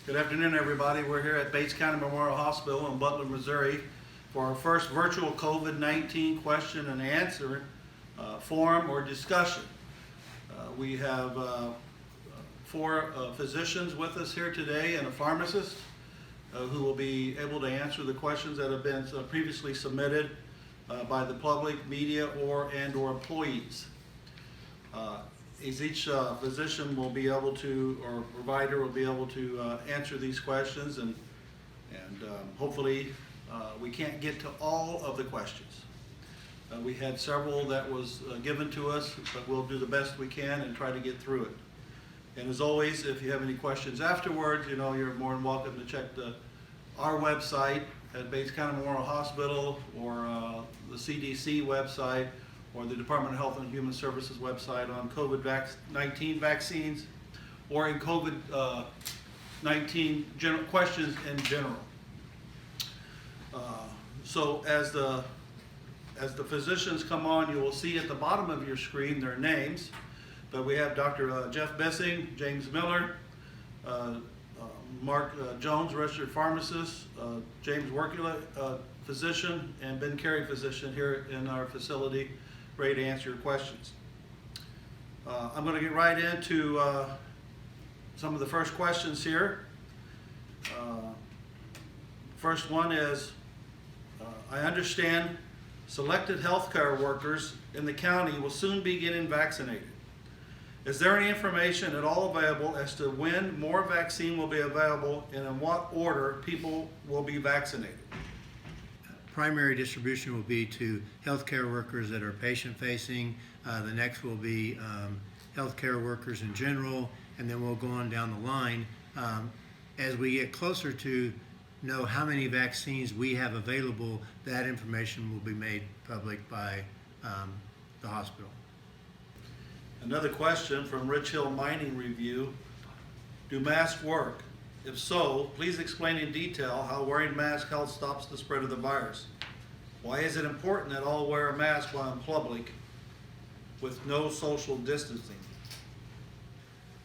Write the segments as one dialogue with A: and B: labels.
A: Good afternoon, everybody. We're here at Bates County Memorial Hospital in Butler, Missouri for our first virtual COVID-19 question and answer forum or discussion. We have four physicians with us here today and a pharmacist who will be able to answer the questions that have been previously submitted by the public, media, or employees. Each physician will be able to, or provider will be able to answer these questions, and hopefully we can't get to all of the questions. We had several that was given to us, but we'll do the best we can and try to get through it. And as always, if you have any questions afterwards, you know, you're more than welcome to check our website at Bates County Memorial Hospital, or the CDC website, or the Department of Health and Human Services website on COVID-19 vaccines, or in COVID-19 questions in general. So as the physicians come on, you will see at the bottom of your screen their names. But we have Dr. Jeff Bissing, James Miller, Mark Jones, registered pharmacist, James Wirkkula, physician, and Ben Crary, physician here in our facility, ready to answer your questions. I'm going to get right into some of the first questions here. First one is, I understand selected healthcare workers in the county will soon be getting vaccinated. Is there any information at all available as to when more vaccine will be available and in what order people will be vaccinated?
B: Primary distribution will be to healthcare workers that are patient-facing. The next will be healthcare workers in general, and then we'll go on down the line. As we get closer to know how many vaccines we have available, that information will be made public by the hospital.
A: Another question from Rich Hill Mining Review. Do masks work? If so, please explain in detail how wearing masks helps stops the spread of the virus. Why is it important that all wear a mask while in public with no social distancing?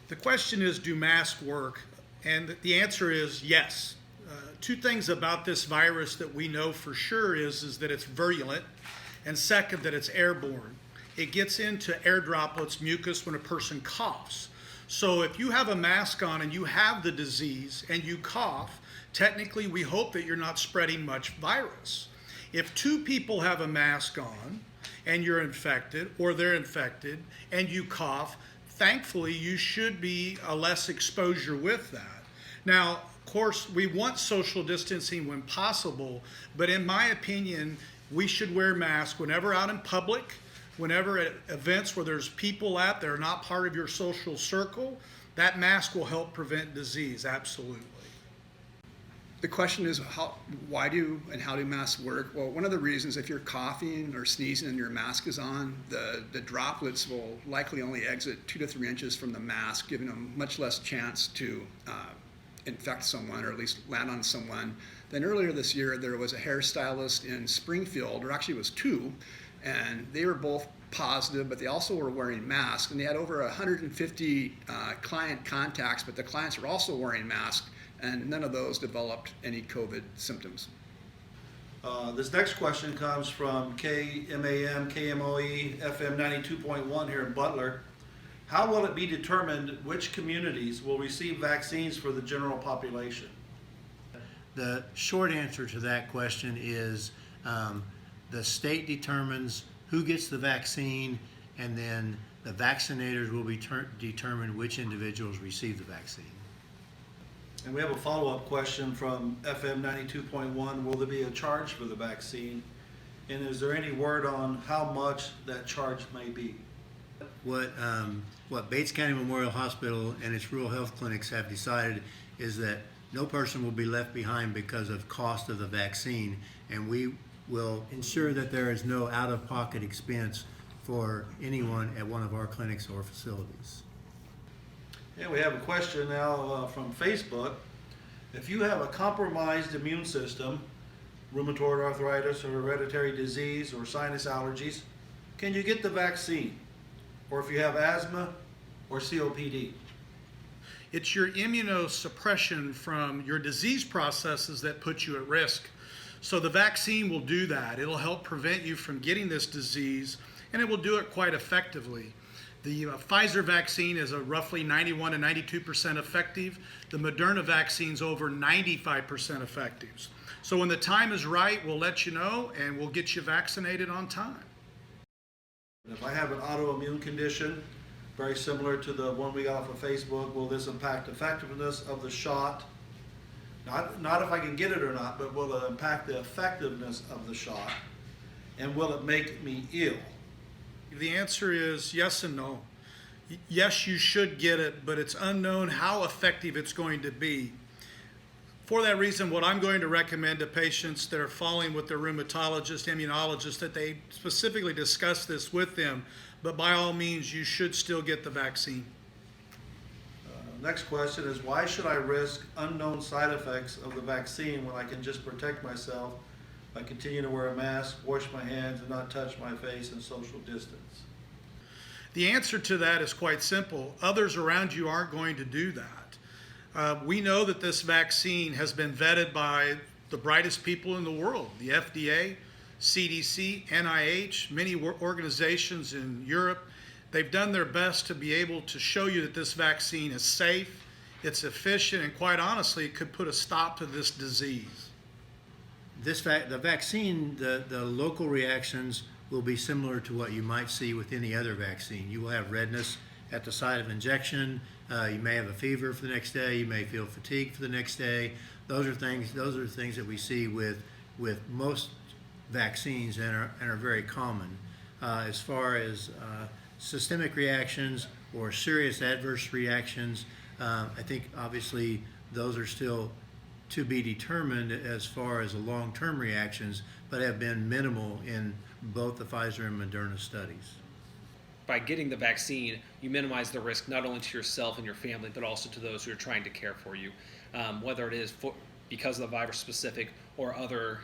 C: The question is, do masks work? And the answer is yes. Two things about this virus that we know for sure is that it's virulent, and second, that it's airborne. It gets into air droplets, mucus, when a person coughs. So if you have a mask on and you have the disease and you cough, technically we hope that you're not spreading much virus. If two people have a mask on and you're infected, or they're infected, and you cough, thankfully you should be a less exposure with that. Now, of course, we want social distancing when possible, but in my opinion, we should wear masks whenever out in public, whenever at events where there's people at that are not part of your social circle. That mask will help prevent disease, absolutely.
D: The question is, why do and how do masks work? Well, one of the reasons, if you're coughing or sneezing and your mask is on, the droplets will likely only exit 2 to 3 inches from the mask, giving them much less chance to infect someone, or at least land on someone. Then earlier this year, there was a hairstylist in Springfield, or actually it was two, and they were both positive, but they also were wearing masks, and they had over 150 client contacts, but the clients were also wearing masks, and none of those developed any COVID symptoms.
A: This next question comes from KMAM, KMOE, FM 92.1 here in Butler. How will it be determined which communities will receive vaccines for the general population?
B: The short answer to that question is the state determines who gets the vaccine, and then the vaccinators will determine which individuals receive the vaccine.
A: And we have a follow-up question from FM 92.1. Will there be a charge for the vaccine? And is there any word on how much that charge may be?
B: What Bates County Memorial Hospital and its rural health clinics have decided is that no person will be left behind because of cost of the vaccine, and we will ensure that there is no out-of-pocket expense for anyone at one of our clinics or facilities.
A: Yeah, we have a question now from Facebook. If you have a compromised immune system, rheumatoid arthritis or hereditary disease or sinus allergies, can you get the vaccine? Or if you have asthma or COPD?
C: It's your immunosuppression from your disease processes that put you at risk. So the vaccine will do that. It'll help prevent you from getting this disease, and it will do it quite effectively. The Pfizer vaccine is a roughly 91 to 92% effective. The Moderna vaccine is over 95% effective. So when the time is right, we'll let you know, and we'll get you vaccinated on time.
A: If I have an autoimmune condition, very similar to the one we got off of Facebook, will this impact effectiveness of the shot? Not if I can get it or not, but will it impact the effectiveness of the shot? And will it make me ill?
C: The answer is yes and no. Yes, you should get it, but it's unknown how effective it's going to be. For that reason, what I'm going to recommend to patients that are following with their rheumatologist, immunologist, that they specifically discuss this with them, but by all means, you should still get the vaccine.
A: Next question is, why should I risk unknown side effects of the vaccine when I can just protect myself by continuing to wear a mask, wash my hands, and not touch my face and social distance?
C: The answer to that is quite simple. Others around you aren't going to do that. We know that this vaccine has been vetted by the brightest people in the world, the FDA, CDC, NIH, many organizations in Europe. They've done their best to be able to show you that this vaccine is safe, it's efficient, and quite honestly, it could put a stop to this disease.
B: The vaccine, the local reactions will be similar to what you might see with any other vaccine. You will have redness at the site of injection. You may have a fever for the next day. You may feel fatigue for the next day. Those are things that we see with most vaccines and are very common. As far as systemic reactions or serious adverse reactions, I think obviously those are still to be determined as far as the long-term reactions, but have been minimal in both the Pfizer and Moderna studies.
E: By getting the vaccine, you minimize the risk not only to yourself and your family, but also to those who are trying to care for you, whether it is because of the virus specific or other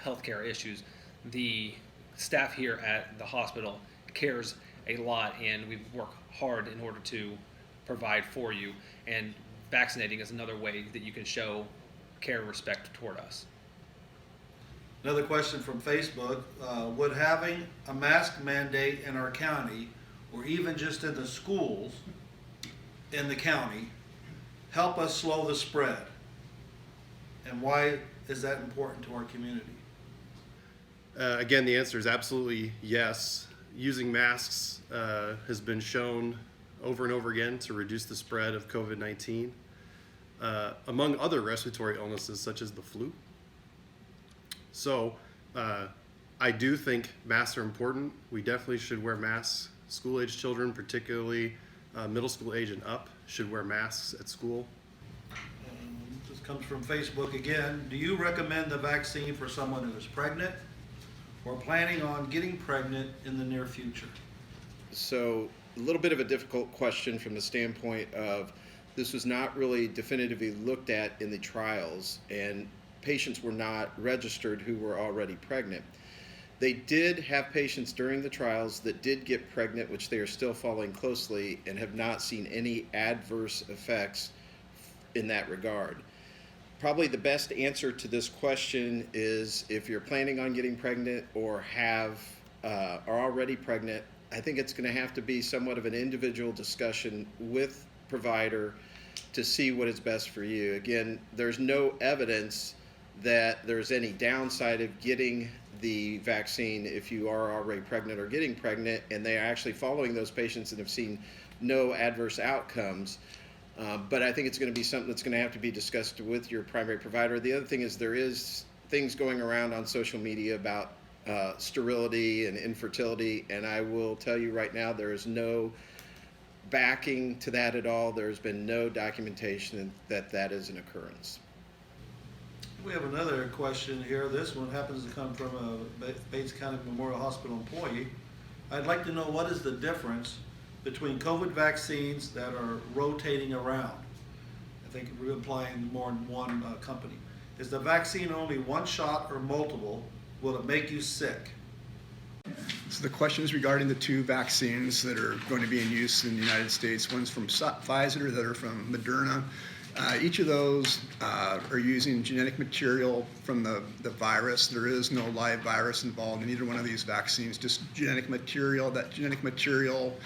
E: healthcare issues. The staff here at the hospital cares a lot, and we work hard in order to provide for you, and vaccinating is another way that you can show care and respect toward us.
A: Another question from Facebook, would having a mask mandate in our county, or even just in the schools in the county, help us slow the spread? And why is that important to our community?
F: Again, the answer is absolutely yes. Using masks has been shown over and over again to reduce the spread of COVID-19, among other respiratory illnesses such as the flu. So I do think masks are important. We definitely should wear masks. School-age children, particularly middle school age and up, should wear masks at school.
A: This comes from Facebook again. Do you recommend the vaccine for someone who is pregnant or planning on getting pregnant in the near future?
G: So a little bit of a difficult question from the standpoint of this was not really definitively looked at in the trials, and patients were not registered who were already pregnant. They did have patients during the trials that did get pregnant, which they are still following closely, and have not seen any adverse effects in that regard. Probably the best answer to this question is if you're planning on getting pregnant or are already pregnant, I think it's going to have to be somewhat of an individual discussion with provider to see what is best for you. Again, there's no evidence that there's any downside of getting the vaccine if you are already pregnant or getting pregnant, and they are actually following those patients and have seen no adverse outcomes. But I think it's going to be something that's going to have to be discussed with your primary provider. The other thing is there is things going around on social media about sterility and infertility, and I will tell you right now there is no backing to that at all. There's been no documentation that that is an occurrence.
A: We have another question here. This one happens to come from a Bates County Memorial Hospital employee. I'd like to know what is the difference between COVID vaccines that are rotating around. I think we're implying more than one company. Is the vaccine only one shot or multiple? Will it make you sick?
D: So the question is regarding the two vaccines that are going to be in use in the United States. One's from Pfizer, the other from Moderna. Each of those are using genetic material from the virus. There is no live virus involved in either one of these vaccines, just genetic material. That genetic material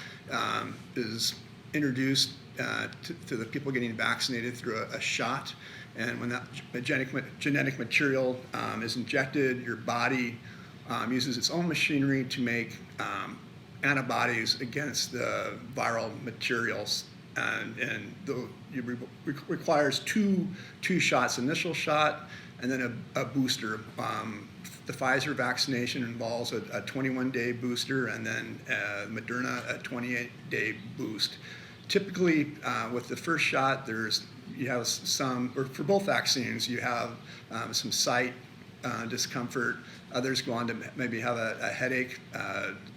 D: is introduced to the people getting vaccinated through a shot. And when that genetic material is injected, your body uses its own machinery to make antibodies against the viral materials. And it requires two shots, initial shot and then a booster. The Pfizer vaccination involves a 21-day booster and then Moderna a 28-day boost. Typically, with the first shot, you have some, or for both vaccines, you have some site discomfort. Others go on to maybe have a headache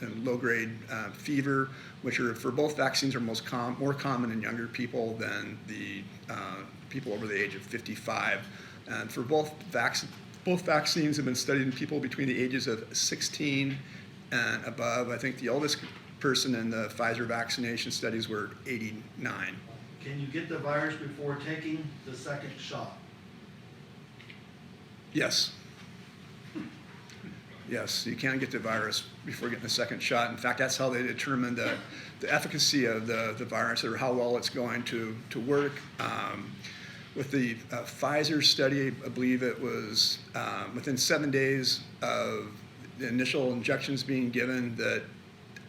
D: and low-grade fever, which are for both vaccines are more common in younger people than the people over the age of 55. And for both vaccines have been studied in people between the ages of 16 and above. I think the oldest person in the Pfizer vaccination studies were 89.
A: Can you get the virus before taking the second shot?
D: Yes. Yes, you can get the virus before getting the second shot. In fact, that's how they determine the efficacy of the virus or how well it's going to work. With the Pfizer study, I believe it was within 7 days of the initial injections being given that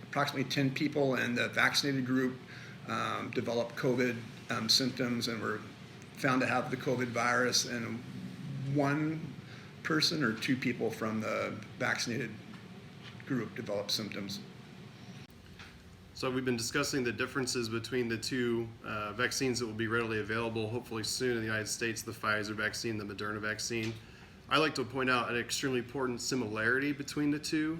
D: approximately 10 people in the vaccinated group developed COVID symptoms and were found to have the COVID virus, and one person or two people from the vaccinated group developed symptoms.
F: So we've been discussing the differences between the two vaccines that will be readily available hopefully soon in the United States, the Pfizer vaccine, the Moderna vaccine. I like to point out an extremely important similarity between the two.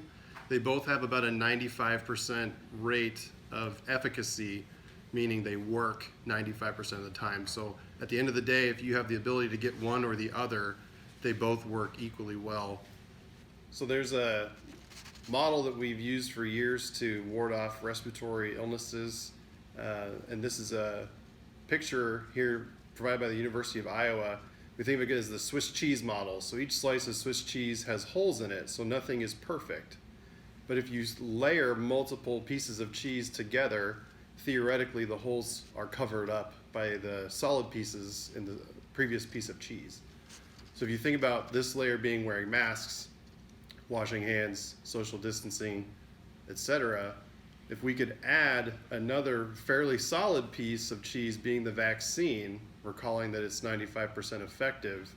F: They both have about a 95% rate of efficacy, meaning they work 95% of the time. So at the end of the day, if you have the ability to get one or the other, they both work equally well. So there's a model that we've used for years to ward off respiratory illnesses. And this is a picture here provided by the University of Iowa. We think of it as the Swiss cheese model. So each slice of Swiss cheese has holes in it, so nothing is perfect. But if you layer multiple pieces of cheese together, theoretically the holes are covered up by the solid pieces in the previous piece of cheese. So if you think about this layer being wearing masks, washing hands, social distancing, etc., if we could add another fairly solid piece of cheese being the vaccine, we're calling that it's 95% effective,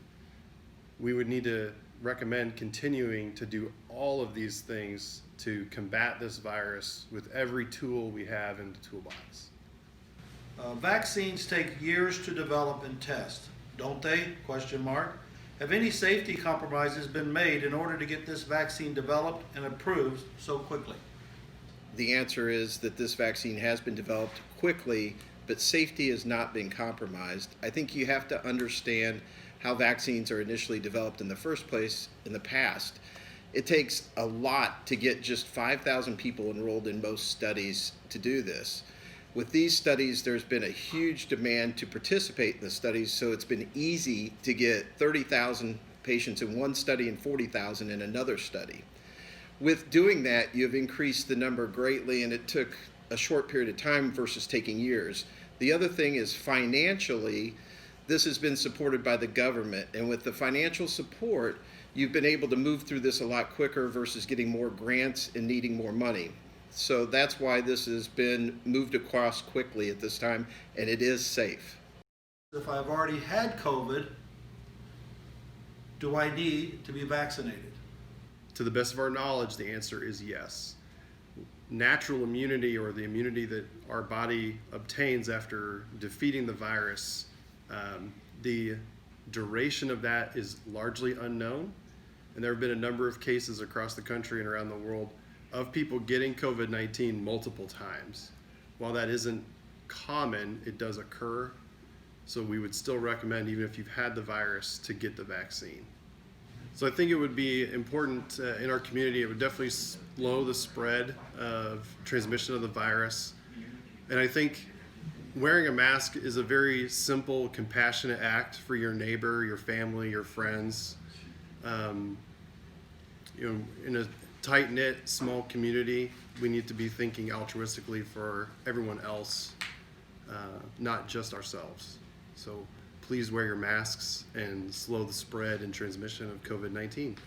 F: we would need to recommend continuing to do all of these things to combat this virus with every tool we have in the toolbox.
A: Vaccines take years to develop and test, don't they? Question mark. Have any safety compromises been made in order to get this vaccine developed and approved so quickly?
G: The answer is that this vaccine has been developed quickly, but safety has not been compromised. I think you have to understand how vaccines are initially developed in the first place in the past. It takes a lot to get just 5,000 people enrolled in most studies to do this. With these studies, there's been a huge demand to participate in the studies, so it's been easy to get 30,000 patients in one study and 40,000 in another study. With doing that, you've increased the number greatly, and it took a short period of time versus taking years. The other thing is financially, this has been supported by the government, and with the financial support, you've been able to move through this a lot quicker versus getting more grants and needing more money. So that's why this has been moved across quickly at this time, and it is safe.
A: If I've already had COVID, do I need to be vaccinated?
F: To the best of our knowledge, the answer is yes. Natural immunity, or the immunity that our body obtains after defeating the virus, the duration of that is largely unknown. And there have been a number of cases across the country and around the world of people getting COVID-19 multiple times. While that isn't common, it does occur. So we would still recommend, even if you've had the virus, to get the vaccine. So I think it would be important in our community. It would definitely slow the spread of transmission of the virus. And I think wearing a mask is a very simple, compassionate act for your neighbor, your family, your friends. In a tight-knit, small community, we need to be thinking altruistically for everyone else, not just ourselves. So please wear your masks and slow the spread and transmission of COVID-19.